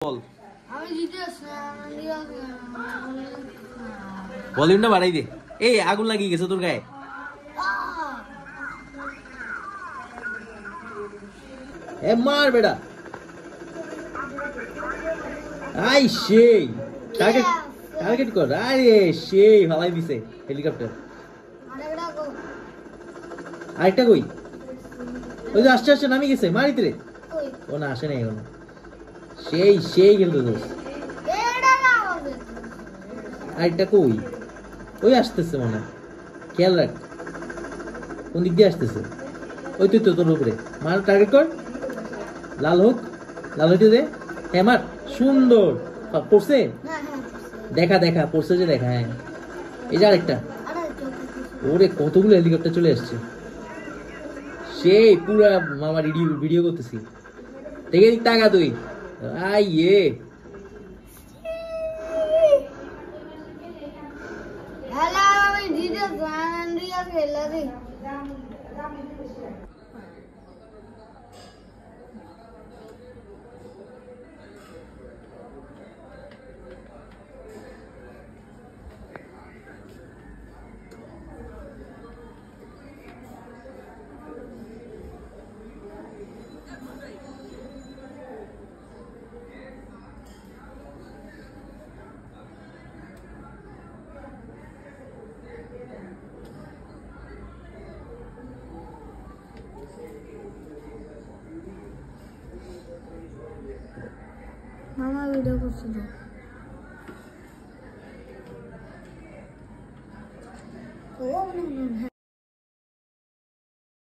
বল আমি জিতেছি ভলিউমটা বাড়াই দে। এই আগুন লাগিয়ে গেছে তোর গায়ে। এ মার বেটা। আই সেই টার্গেট টার্গেট কর। আরে সেই হালাই দিছে হেলিকপ্টার। আরেকটা কই? ওই যে আসছে আসছে নামি গেছে মারিতে রে। ও না আসে নাই এখনো। সেই সেই কিন্তু দোষ। আরেকটা কই? ওই আসতেছে মনে হয়, খেয়াল রাখ কোন দিক দিয়ে আসতেছে। ওই তুই তো তোর উপরে মার, টার্গেট কর। লাল হোক, লাল হইতে দে। হ্যাঁ মার, সুন্দর পড়ছে। দেখা দেখা পড়ছে যে দেখা। হ্যাঁ এই যে আরেকটা। ওরে কতগুলো হেলিকপ্টার চলে আসছে। সেই পুরা মামা ভিডিও করতেছি। দেখে দিক টাকা তুই। আই এ মামা ভিডিও করছিল। ও